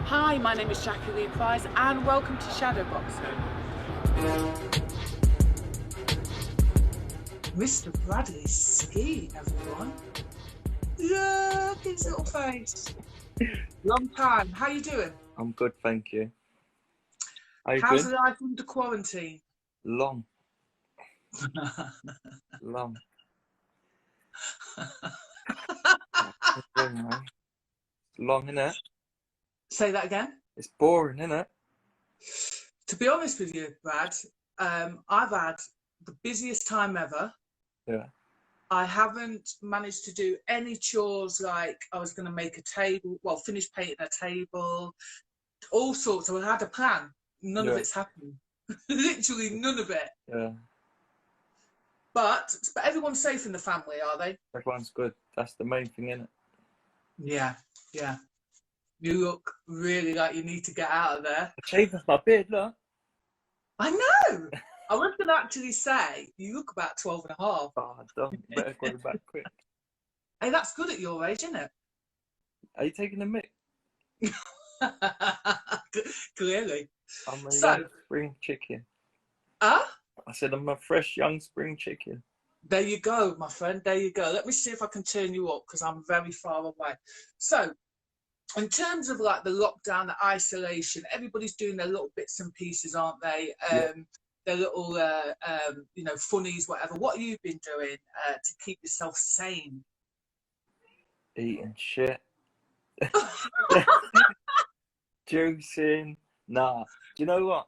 Hi, my name is Jackie Lee Price and welcome to Shadowboxruk. Mr. Bradley Skeete, everyone. Look his little face. Long time. How you doing? I'm good, thank you. How's life under quarantine? Long. Long. Long, innit? Say that again? It's boring, innit? To be honest with you, Brad, I've had the busiest time ever. Yeah. I haven't managed to do any chores, like I was going to make a table, well, finish painting a table, all sorts. I had a plan. None of it's happened. Literally none of it. Yeah. But everyone's safe in the family, are they? Everyone's good. That's the main thing, innit? Yeah, yeah. You look really like you need to get out of there. I shaved off my beard, look. I know. I was going to actually say, you look about 12 and a half. Oh, don't. Better go back quick. Hey, that's good at your age, isn't it? Are you taking a mic? Clearly. I'm a young spring chicken. Huh? I said I'm a fresh young spring chicken. There you go, my friend. There you go. Let me see if I can turn you up because I'm very far away. So, in terms of like the lockdown, the isolation, everybody's doing their little bits and pieces, aren't they? Their little, you know, funnies, whatever. What have you been doing to keep yourself sane? Eating shit. Juicing. Nah. Do you know what?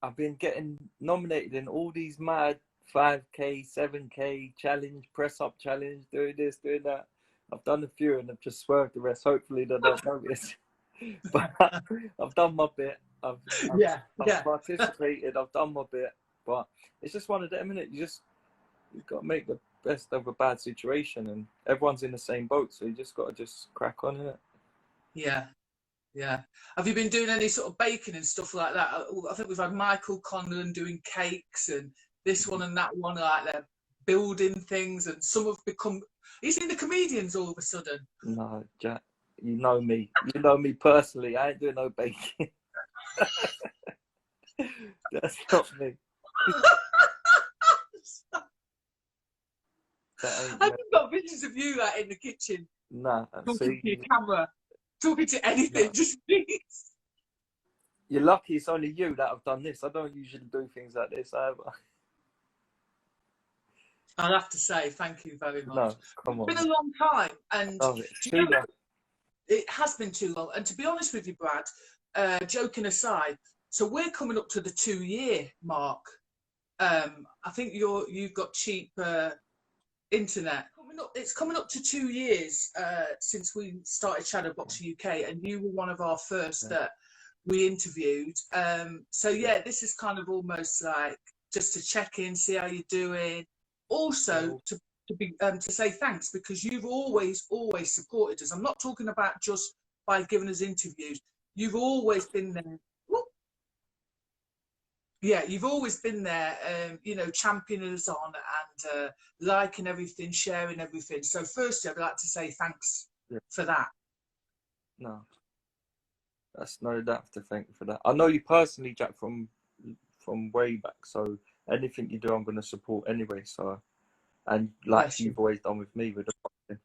I've been getting nominated in all these mad 5K, 7K challenge, press up challenge, doing this, doing that. I've done a few and I've just swerved the rest. Hopefully they don't notice. But I've done my bit. I've participated. I've done my bit. But it's just one of them minutes. You've got to make the best of a bad situation, and everyone's in the same boat. So you just got to just crack on in it. Yeah. Yeah. Have you been doing any sort of baking and stuff like that? I think we've had Michael Conlon doing cakes and this one and that one, like they're building things, and some have become. You seen the comedians all of a sudden? No, Jack, you know me. You know me personally. I ain't doing no baking. That's not me. I've got visions of you like in the kitchen. Nah, talking to your camera. Talking to anything, just please. You're lucky it's only you that have done this. I don't usually do things like this either. I'll have to say thank you very much. No, come on. It's been a long time, and it's too long. It has been too long. And to be honest with you, Brad, joking aside, so we're coming up to the 2-year mark. I think you've got cheap internet. It's coming up to 2 years since we started Shadowboxruk UK, and you were one of our first that we interviewed. So yeah, this is kind of almost like just to check in, see how you're doing. Also to say thanks, because you've always supported us. I'm not talking about just by giving us interviews. You've always been there. Yeah, you've always been there, you know, championing us on and liking everything, sharing everything. So firstly, I'd like to say thanks for that. No, you don't have to thank you for that. I know you personally, Jack, from way back. So anything you do, I'm going to support anyway. So, and like you've always done with me with the boxing.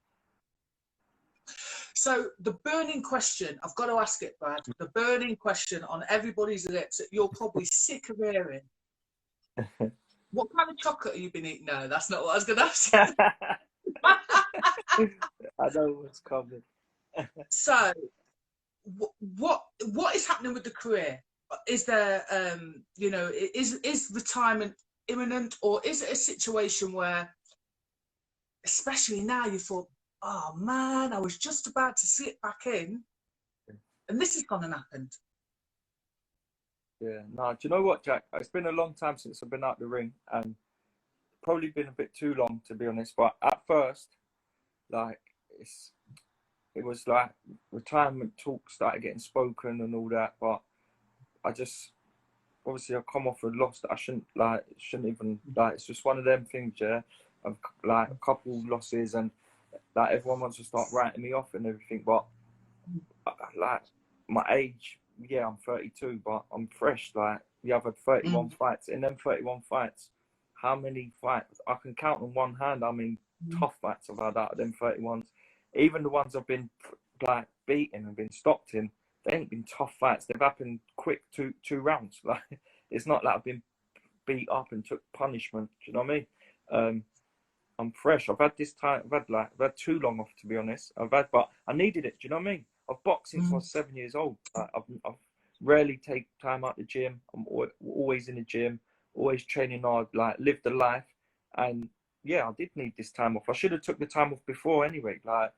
So the burning question, I've got to ask it, Brad, the burning question on everybody's lips that you're probably sick of hearing. What kind of chocolate have you been eating? No, that's not what I was going to ask. I know what's coming. So what is happening with the career? Is there, you know, is retirement imminent, or is it a situation where, especially now, you thought, oh man, I was just about to slip back in, and this has gone and happened? Yeah, no, do you know what, Jack? It's been a long time since I've been out the ring, and probably been a bit too long, to be honest. But at first, like, it was like retirement talk started getting spoken and all that. But I just, obviously, I come off a loss that I shouldn't even, like, it's just one of them things, yeah. I've like a couple losses, and like everyone wants to start writing me off and everything, but like my age, yeah, I'm 32, but I'm fresh. Like, yeah, I've had 31 fights. In them 31 fights, how many fights? I can count on one hand. I mean, tough fights I've had out of them 31s. Even the ones I've been like beaten and been stopped in, they ain't been tough fights. They've happened quick, two rounds. Like, it's not like I've been beat up and took punishment. Do you know what I mean? I'm fresh. I've had too long off, to be honest. But I needed it. Do you know what I mean? I've boxed since I was 7 years old. Like, I've rarely take time out the gym. I'm always in the gym, always training hard, like live the life. And yeah, I did need this time off. I should have took the time off before anyway. Like,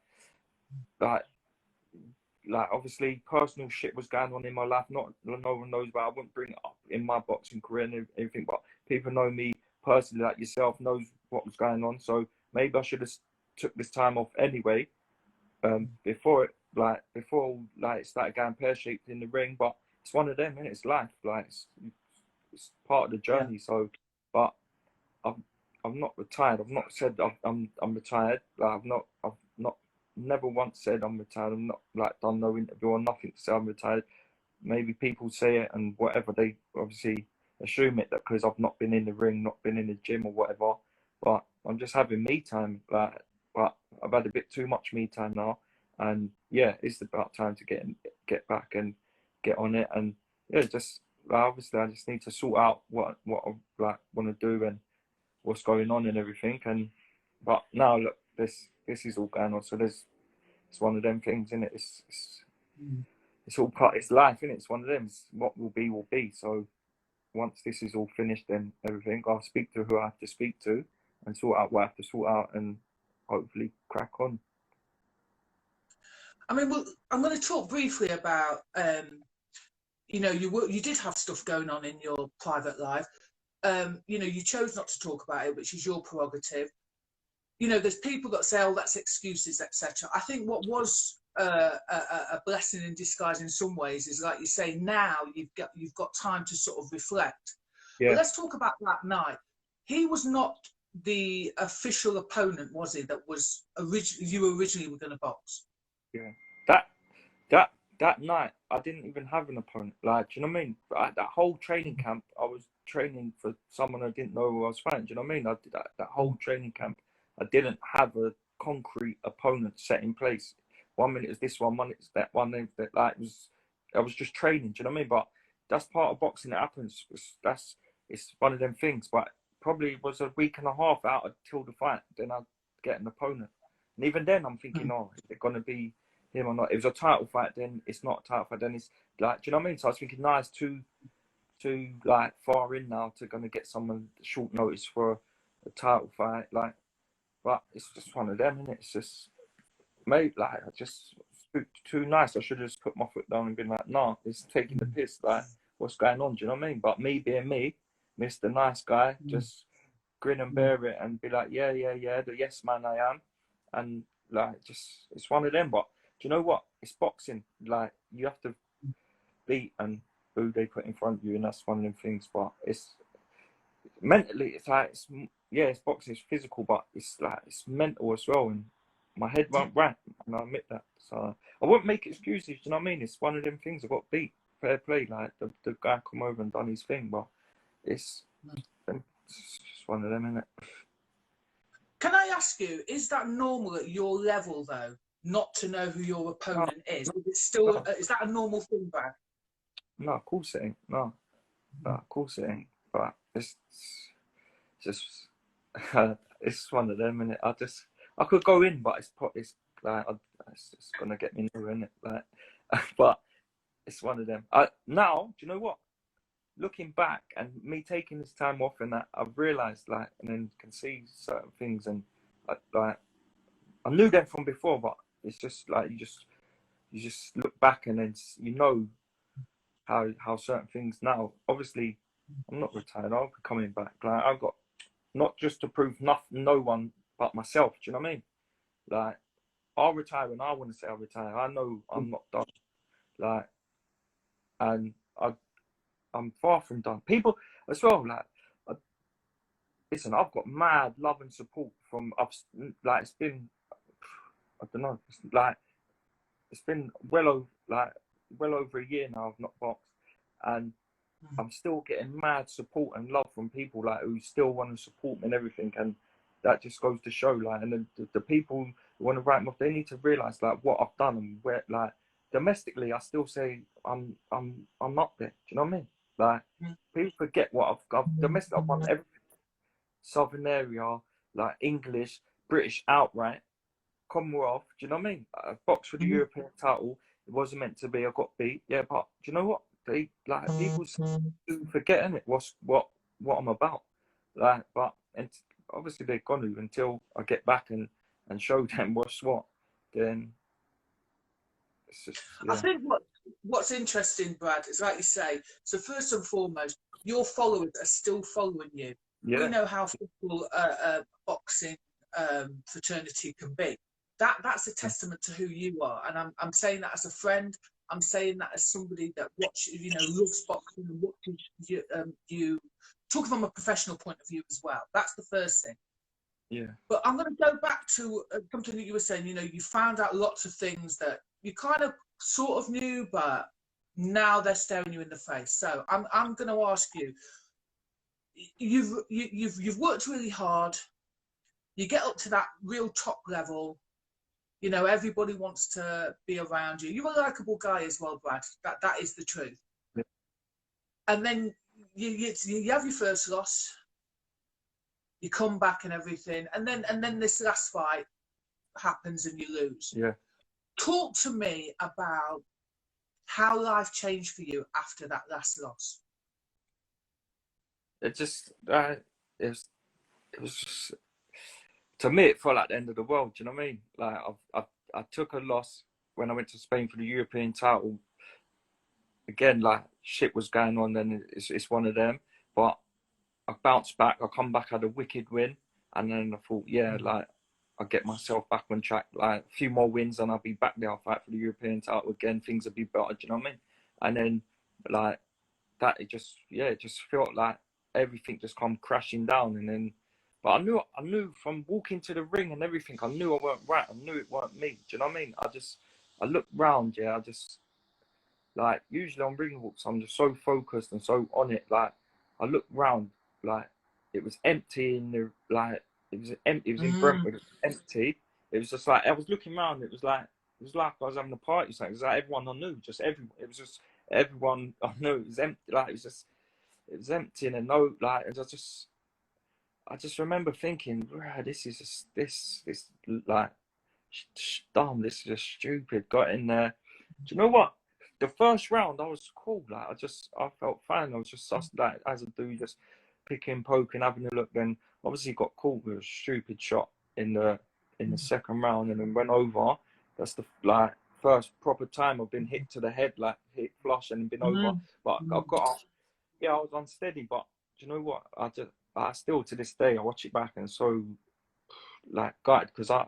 obviously personal shit was going on in my life. No one knows, but I wouldn't bring it up in my boxing career and everything. But people know me personally, like yourself, knows what was going on. So maybe I should have took this time off anyway, before it started going pear shaped in the ring. But it's one of them, and it's life. Like, it's part of the journey. Yeah. So, but I'm not retired. I've not said I'm retired. Like, I've not never once said I'm retired. I'm not like done no interview or nothing to say I'm retired. Maybe people say it and whatever, they obviously assume it that because I've not been in the ring, not been in the gym or whatever. But I'm just having me time. Like, but I've had a bit too much me time now, and yeah, it's about time to get back and get on it. And yeah, just obviously I just need to sort out what I like want to do and what's going on and everything. And but now look, this is all going on. So it's one of them things, isn't it? It's all part. It's life, isn't it? It's one of them. It's what will be will be. So once this is all finished, then everything, I'll speak to who I have to speak to and sort out what I have to sort out, and hopefully crack on. I mean, well, I'm going to talk briefly about, you know, you did have stuff going on in your private life. You know, you chose not to talk about it, which is your prerogative. You know, there's people that say, oh, that's excuses, etc. I think what was a blessing in disguise in some ways is, like you say, now you've got time to sort of reflect. Yeah. But let's talk about that night. He was not the official opponent, was he? That was you originally were going to box. Yeah, that night I didn't even have an opponent. Like, do you know what I mean? That whole training camp, I was training for someone I didn't know who I was fighting. Do you know what I mean? I did that whole training camp. I didn't have a concrete opponent set in place. 1 minute is this one, 1 minute is that one. That like I was just training. Do you know what I mean? But that's part of boxing. It happens. It's one of them things. But probably it was a week and a half out until the fight. Then I'd get an opponent. And even then, I'm thinking, oh, is it going to be him or not? It was a title fight, then it's not a title fight. Then it's like, do you know what I mean? So I was thinking, nah, it's too like far in now to going to get someone short notice for a title fight. Like, but it's just one of them, and it's just, mate, like, I just too nice. I should have just put my foot down and been like, nah, it's taking the piss. Like, what's going on? Do you know what I mean? But me being me, Mr. Nice Guy, just grin and bear it and be like, yeah, the yes man I am. And like, just, it's one of them. But do you know what? It's boxing. Like, you have to beat and who they put in front of you, and that's one of them things. But it's mentally, it's like, it's boxing, it's physical, but it's like, it's mental as well. And my head won't right, and I admit that. So I won't make excuses. Do you know what I mean? It's one of them things. I got beat. Fair play. Like, the guy come over and done his thing, but it's just one of them, isn't it? Can I ask you, is that normal at your level, though, not to know who your opponent is? Is it still, is that a normal thing, Brad? No, of course it ain't. No, of course it ain't. But it's just, it's one of them, and I could go in, but it's like, it's just gonna get me nowhere, innit? Like, but it's one of them. Now, do you know what? Looking back and me taking this time off and that, I've realised, like, and then can see certain things, and like I knew them from before, but it's just like you just look back and then you know how certain things now. Obviously, I'm not retired. I'll be coming back. Like, I've got not just to prove no one but myself. Do you know what I mean? Like, I'll retire when I want to say I'll retire. I know I'm not done. Like, and I'm far from done. People as well, like, listen, I've got mad love and support from, like, it's been, I don't know, it's like, it's been well like well over a year now I've not boxed, and I'm still getting mad support and love from people like who still want to support me and everything, and that just goes to show like, and then the people who want to write me off, they need to realize like what I've done and where, like domestically I still say I'm up there. Do you know what I mean? Like people forget what I've domestic. I've won every Southern area, like English, British outright, Commonwealth. Do you know what I mean? I boxed for the European title. It wasn't meant to be. I got beat. Yeah, but do you know what? They like people forgetting it. What I'm about. Like, but and obviously they're gonna until I get back and show them what's what. Then it's just I think what's interesting, Brad, is like you say. So first and foremost, your followers are still following you. yeah. We know how football, boxing fraternity can be. That's a testament to who you are, and I'm saying that as a friend. I'm saying that as somebody that loves boxing and watches you talking from a professional point of view as well. That's the first thing. Yeah. But I'm going to go back to something that you were saying. You found out lots of things that you kind of sort of knew, but now they're staring you in the face. So I'm going to ask you. You've worked really hard. You get up to that real top level. Everybody wants to be around you. You're a likable guy as well, Brad. That is the truth. Yeah. And then you have your first loss. You come back and everything, and then this last fight happens and you lose. Yeah. Talk to me about how life changed for you after that last loss. It just it was just, to me it felt like the end of the world. Do you know what I mean? Like I took a loss when I went to Spain for the European title. Again, like shit was going on, then it's one of them. But I bounced back. I come back, had a wicked win, and then I thought, yeah, like I'll get myself back on track. Like a few more wins, and I'll be back there. I'll fight for the European title again. Things will be better. Do you know what I mean? And then like that, it just felt like everything just come crashing down. And then, but I knew from walking to the ring and everything, I knew I weren't right. I knew it weren't me. Do you know what I mean? I looked round. Yeah, I just like usually on ring walks, I'm just so focused and so on it. Like I looked round. Like it was empty in the it was empty. It was in Brentwood. It was empty. It was just like I was looking around. It was like I was having a party. So it was like everyone I knew, just everyone. It was just everyone I knew. It was empty. Like it was empty and no like. And I just remember thinking, this is just this like dumb. This is just stupid. Got in there. Do you know what? The first round I was cool. Like I felt fine. I was just like as a dude, just picking, poking, having a look. Then obviously got caught with a stupid shot in the second round, and then went over. That's the like first proper time I've been hit to the head, like hit flush and been over. But I got up. Yeah, I was unsteady. But do you know what? I still to this day I watch it back and so like gutted because I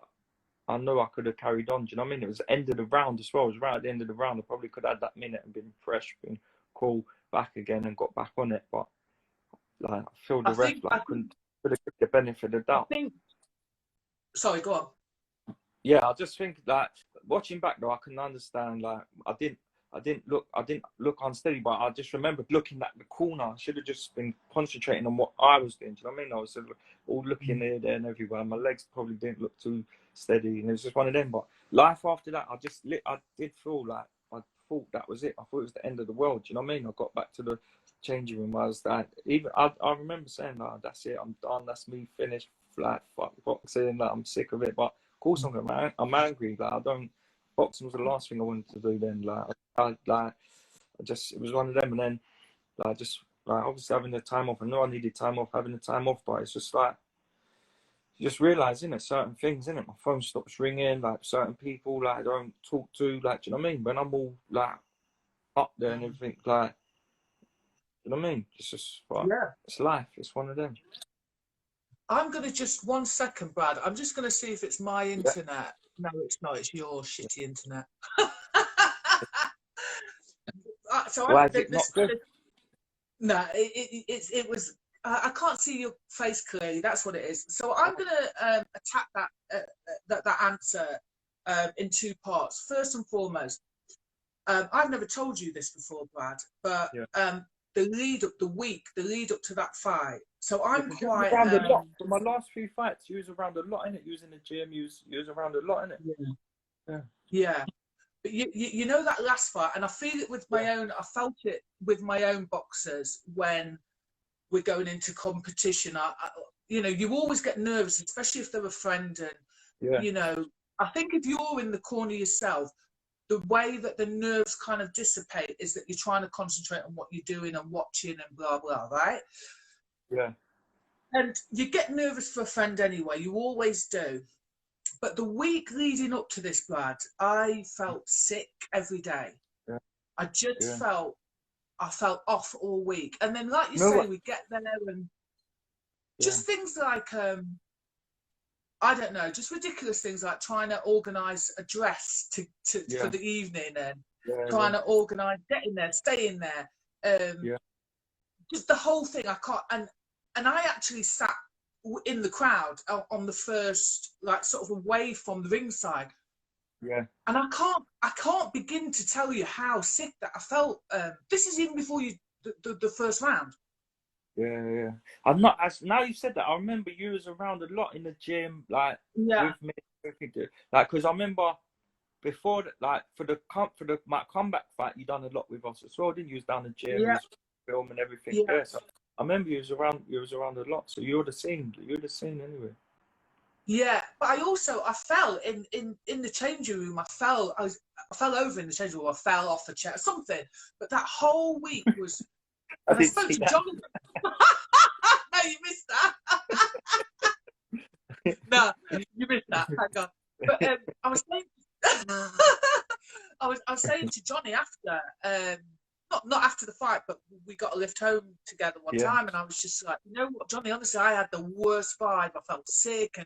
know I could have carried on. Do you know what I mean? It was the end of the round as well. It was right at the end of the round. I probably could have had that minute and been fresh, been cool back again and got back on it. But like I feel the rest like I couldn't give the benefit of the doubt. Sorry, go on. Yeah, I just think like watching back though, I can understand. Like I didn't look unsteady, but I just remember looking at the corner. I should have just been concentrating on what I was doing. Do you know what I mean? I was all looking here, there, and everywhere. My legs probably didn't look too steady, and it was just one of them. But life after that, I did feel like I thought that was it. I thought it was the end of the world. Do you know what I mean? I got back to the changing room. I was that even I remember saying, "No, that's it. I'm done. That's me finished. Flat. Fuck boxing. Like I'm sick of it." But of course, I'm angry. Like I don't. Boxing was the last thing I wanted to do. Then, it was one of them. And then, obviously having the time off. I know I needed time off, having the time off, but it's just like you just realise, innit, certain things, innit. My phone stops ringing. Like certain people, like I don't talk to. Like, do you know what I mean? When I'm all like up there and everything, like, you know what I mean? It's just it's life. It's one of them. I'm going to just 1 second, Brad. I'm just going to see if it's my internet. No, it's not. It's your shitty internet. Why is it not good? No, it was. I can't see your face clearly. That's what it is. So I'm going to attack that answer in two parts. First and foremost, I've never told you this before, Brad, but the lead up to that fight. So I'm quite around a lot. For my last few fights, you was around a lot, innit? You was in the gym, you was around a lot, innit? Yeah. But you know that last fight, and I feel it with my own. I felt it with my own boxers when we're going into competition. You know, you always get nervous, especially if they're a friend, and you know, I think if you're in the corner yourself, the way that the nerves kind of dissipate is that you're trying to concentrate on what you're doing and watching and blah blah, right? Yeah. And you get nervous for a friend anyway. You always do. But the week leading up to this, Brad, I felt sick every day. Yeah. I just felt off all week. And then, like you know say, what? we get there and just things like, I don't know, just ridiculous things like trying to organise a dress for the evening and trying to organise getting there, staying there. Just the whole thing. I can't. And I actually sat in the crowd on the first, like, sort of away from the ringside. Yeah. And I can't begin to tell you how sick that I felt. This is even before the first round. Yeah. I'm not. Now you said that, I remember you was around a lot in the gym, like with me, like, because I remember before that, like for my comeback fight, you done a lot with us as well, didn't you? Was down the gym, you was filming everything. Yeah. So I remember you was around a lot. So you're the same. Anyway. Yeah, but I fell in the changing room. I fell over in the changing room. I fell off a chair, something. But that whole week was. And I spoke to Johnny. No, you missed that. No, you missed that. Thank God. But I was saying, I was saying to Johnny after, not after the fight, but we got a lift home together one time, and I was just like, you know what, Johnny? Honestly, I had the worst vibe. I felt sick,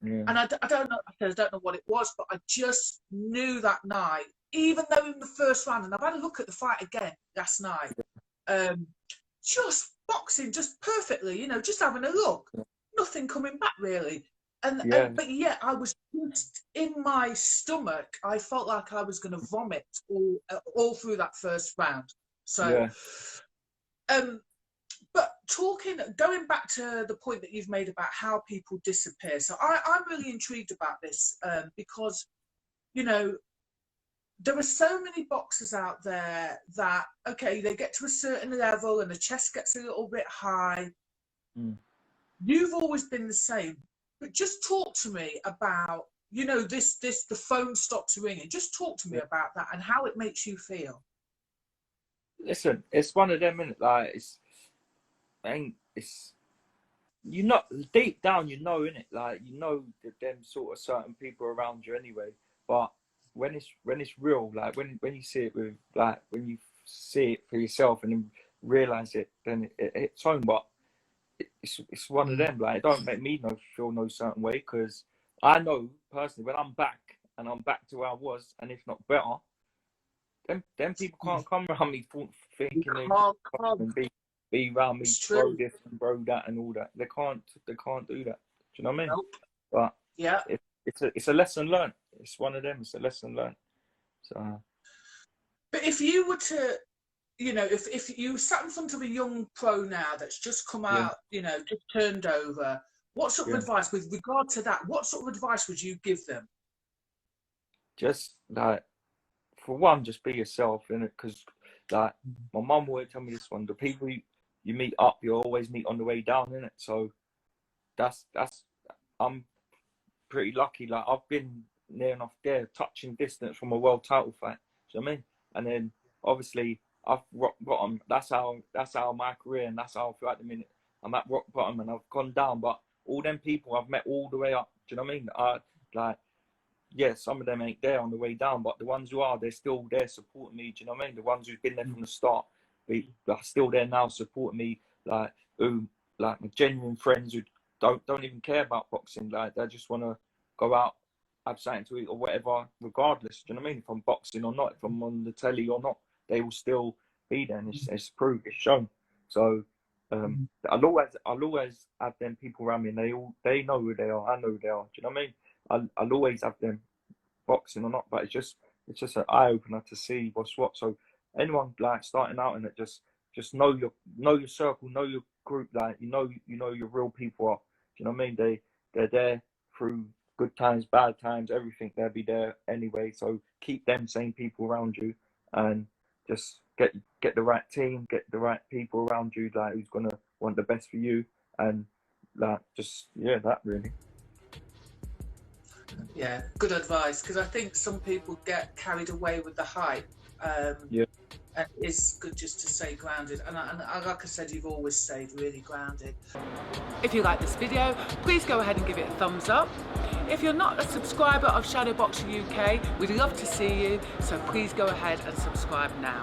and I don't know. I don't know what it was, but I just knew that night, even though in the first round, and I've had a look at the fight again last night. Just boxing, just perfectly, you know, just having a look, nothing coming back really, but yeah, I was just in my stomach. I felt like I was going to vomit all through that first round. So, but going back to the point that you've made about how people disappear. So I'm really intrigued about this because, you know, there are so many boxers out there that, okay, they get to a certain level and the chest gets a little bit high. You've always been the same, but just talk to me about, you know, the phone stops ringing. Just talk to me about that and how it makes you feel. Listen, it's one of them, innit? Like, it's you know, deep down, you know, innit? Like, you know that them sort of certain people around you anyway, but when it's real, like when you see it with, like, when you see it for yourself and then realize it, then it hits home. But it's one of them, like, it don't make me feel no certain way, because I know personally when I'm back to where I was, and if not better, them people can't come around me thinking they can be around me, bro this and bro that and all that. They can't do that. Do you know what I mean? Nope. But yeah, it's a lesson learned. It's one of them. It's a lesson learned. So, but if you were to, you know, if you sat in front of a young pro now that's just come out, you know, just turned over, what sort of advice with regard to that? What sort of advice would you give them? Just like, for one, just be yourself, innit? Because, like, my mum always tell me this one: the people you meet up, you always meet on the way down, innit? So that's I'm pretty lucky. Like, I've been near enough there, touching distance from a world title fight. Do you know what I mean? And then obviously I've rock bottom. That's how my career, and that's how I feel at the minute. I'm at rock bottom and I've gone down, but all them people I've met all the way up. Do you know what I mean? Yeah, some of them ain't there on the way down, but the ones who are, they're still there supporting me. Do you know what I mean? The ones who've been there from the start, are still there now supporting me. Like, my genuine friends who don't even care about boxing. Like, they just want to go out, have something to eat or whatever, regardless. Do you know what I mean? If I'm boxing or not, if I'm on the telly or not, they will still be there, and it's proved, it's shown. So I'll always have them people around me, and they know who they are. I know who they are. Do you know what I mean? I'll always have them, boxing or not, but it's just it's just an eye opener to see what's what. So anyone like starting out in it, just know your circle, know your group, like you know your real people are. Do you know what I mean? They're there through good times, bad times, everything. They'll be there anyway. So keep them same people around you, and just get the right team, get the right people around you, like who's gonna want the best for you, and like just that really. Yeah, good advice, because I think some people get carried away with the hype. And it's good just to stay grounded. And like I said, you've always stayed really grounded. If you like this video, please go ahead and give it a thumbs up. If you're not a subscriber of Shadowboxruk UK, we'd love to see you. So please go ahead and subscribe now.